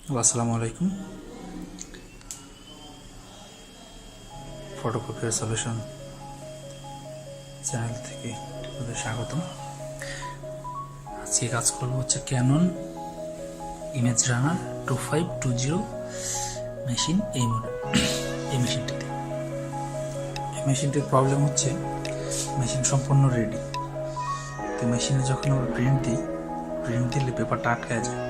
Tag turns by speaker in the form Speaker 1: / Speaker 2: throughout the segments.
Speaker 1: আসসালামু আলাইকুম। Photocopier solution channel থেকে আপনাদের স্বাগতম। আজকে কাজ করবো হচ্ছে ক্যানন ইমেজ রানার 2520 মেশিন, এই মেশিনটিতে। এই মেশিনটির প্রবলেম হচ্ছে মেশিন সম্পূর্ণ রেডি, তো মেশিনে যখন আমরা প্রিন্ট দিলে পেপারটা আটকায় যায়।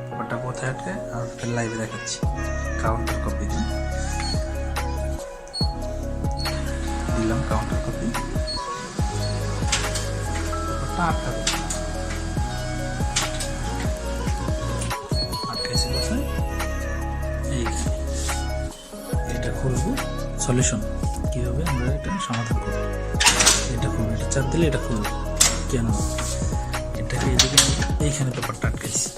Speaker 1: পেপারটা কোথায় আটকায়? আর লাইভে দেখাচ্ছি। কাউন্টার কপি দিলাম, কাউন্টার কপি, পেপারটা আটকাইছে কোথায়? এটা খুলবো। সলিউশন কীভাবে আমরা এটা সমাধান করবো, এটা খুলবো, এটা চাপ দিলে এটা খুলবো। কেন এটাকে এদিকে এইখানে পেপারটা আটকাইছি,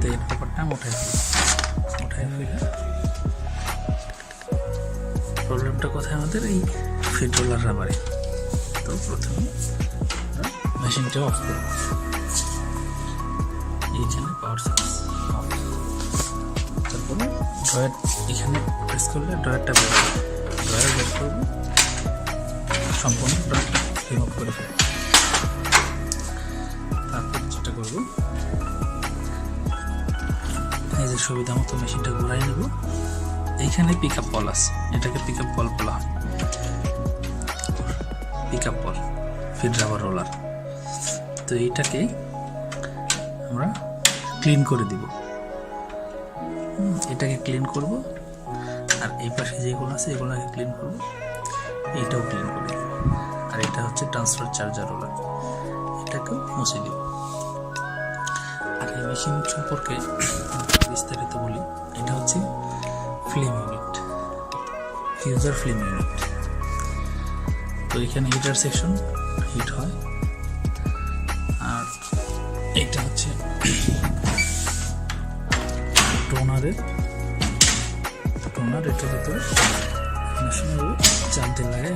Speaker 1: তো এই পেপারটা আমি উঠাই ফেলে প্রবলেমটা কোথায়? আমাদের এই ফিট রোলার রাবারে। তো প্রথমে মেশিনটা অফ করবো। এইখানে পাওয়ার সোর্স অফ, তারপরে ড্রয়ার এখানে প্রেস করলে ড্রয়ারটা বের হবে। ড্রয়ার বের করবো, সম্পূর্ণ ড্রয়ারটা রিমুভ করে ফেলবো। তারপর যেটা করবো, এই যে সুবিধা মতো মেশিনটা ঘুরাই নেব। এইখানে পিক আপ বল আছে, এটাকে পিক আপ বল বলা হয়। পিক আপ বল ফিড রাবার রোলার। তো এইটাকে আমরা ক্লিন করে দিব। এটাকে ক্লিন করব, আর এই পাশে যেগুলো আছে এগুলোকে ক্লিন করব, এইটাও ক্লিন করে দিব। আর এটা হচ্ছে ট্রান্সফার চার্জার রোলার, এটাকেও মুছে দিব। আর এই মেশিন সম্পর্কে বিস্তারিত বলি। এটা হচ্ছে ফিল্ম ইউনিট, ফিউজার ফিল্ম ইউনিট। তো এখানে হিটার সেকশন হিট হয়, আর এটা হচ্ছে টোনার। এটার ভিতরে চাপ দিয়ে লাগাই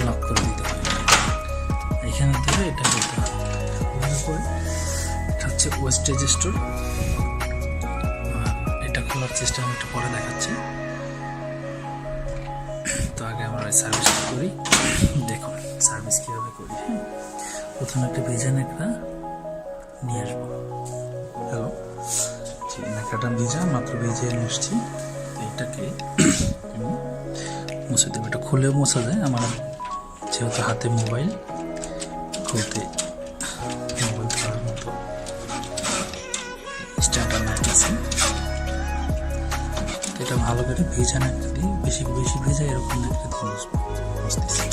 Speaker 1: লক করে দিতে হয়। এখানে ধরে এটা করতে হয়। এটা হচ্ছে ওয়েস্টেজ স্টোর। এটা খোলার চেষ্টা আমি একটু পরে দেখাচ্ছি। তো আগে আমরা সার্ভিস করি, দেখুন সার্ভিস কীভাবে করি। প্রথমে একটা ভেজা ন্যাকড়া নিয়ে আসবো। হ্যালো, ন্যাকড়াটা ভেজা, মাত্র ভেজে নিয়ে আসছি। তো এটাকে মুছে দেবো। এটা খুলেও মোছা যায়, আমার যেহেতু হাতে মোবাইল, খুলতে মোবাইল ধরার মতো স্ট্যান্ডার্ড ন্যাকড়া আছে। এটা ভালো করে ভেজা ন্যাকড়া দিয়ে, বেশি ভেজা এরকম ন্যাকড়া দিয়ে মুছতেছি।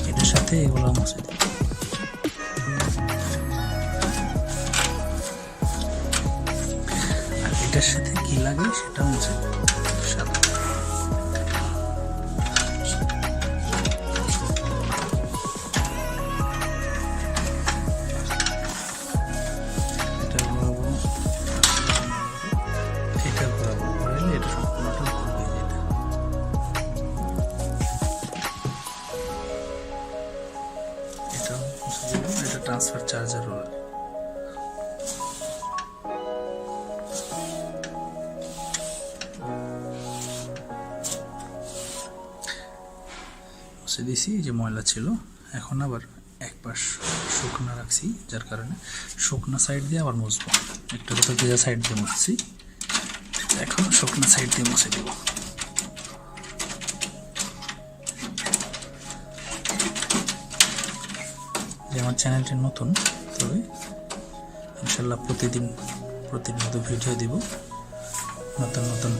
Speaker 1: এটার সাথে এগুলো মুছে দিই। আর এটার সাথে কি লাগে সেটা মুছে দিই। এটা ট্রান্সফার চার্জার রোলার। মুছে দিছি, যে ময়লা ছিল। এখন আবার এক পাশ শুকনো রাখছি, যার কারণে শুকনো সাইড দিয়ে আবার মুছবো। একটু কোথাও ভেজা সাইড দিয়ে মুছছি, এখন শুকনো সাইড দিয়ে মুছে দেবো। আমার চ্যানেলটি নতুন, তবে ইনশাল্লাহ প্রতিনিয়ত ভিডিও দিব। নতুন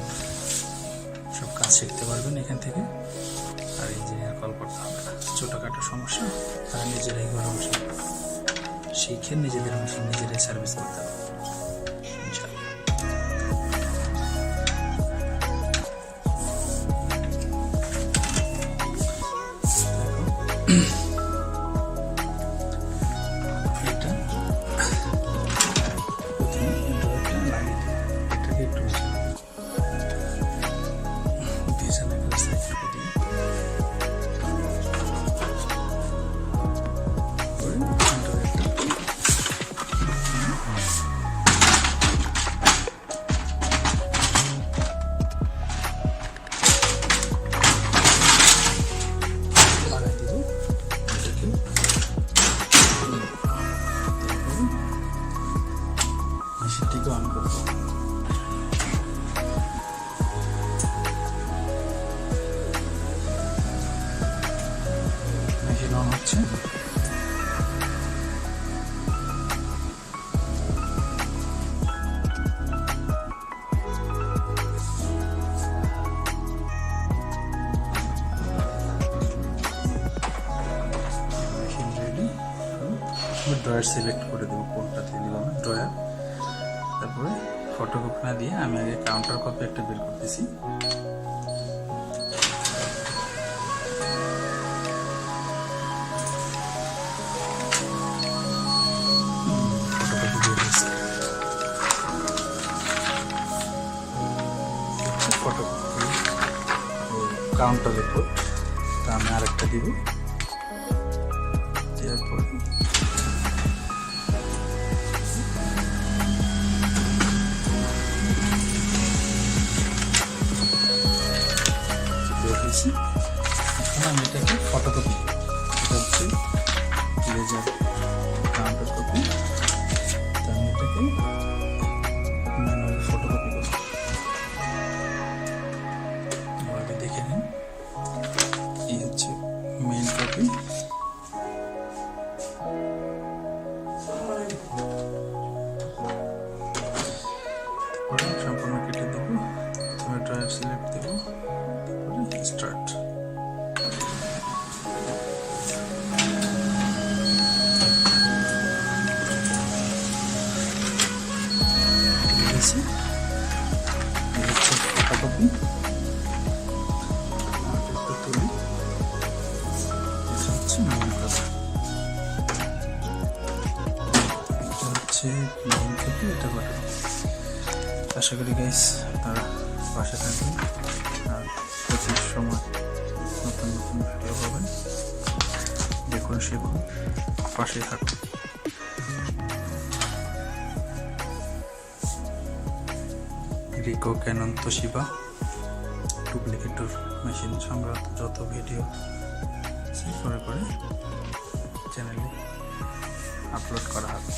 Speaker 1: সব কাজ শিখতে পারবেন এখান থেকে। আর এই যে কল করতে হবে না, ছোটোখাটো সমস্যা তারা নিজেরাই ঘরে বসে শিখে নিজেদের মেশিন নিজেরাই সার্ভিস করতে হবে ইনশাল্লাহ। এটাকে অন করব। মেশিন অন হচ্ছে। ড্রয়ার সিলেক্ট করে দেবো কোনটাতে দিলাম ড্রয়ার। তারপরে ফটোকপি না দিয়ে আমি আগে কাউন্টার কপি একটা বের করতেছি। ফটোকপি বের হয়েছে। ফটোকপি কাউন্টার রিপোর্ট, তা আমি আরেকটা দিব। এরপরে এখন আমি এটাকে ফটোকপি, এটা হচ্ছে লেজার কাউন্টার কপি, তো আমি এটাকে ম্যানুয়ালি ফটোকপি করব। এভাবে দেখে নিন, এই হচ্ছে মেইন কপি। সম্পূর্ণ কেটে দেবো, প্রথমে ড্রয়ার সিলেক্ট দেবো, তারপরে স্টার্ট। ফটোকপি তুলি, এটা হচ্ছে মেইন কপি, এটা হচ্ছে মেইন কপি, এটা ফটোকপি। আশা করি গাইস আপনারা পাশে থাকবেন আর প্রতি সময় নতুন নতুন ভিডিও পাবেন। দেখুন, শিখুন, পাশে থাকুন। রিকো, ক্যানন, তোশিবা ডুপ্লিকেটর মেশিন সংক্রান্ত যত ভিডিও সেভ করে চ্যানেলে আপলোড করা হবে।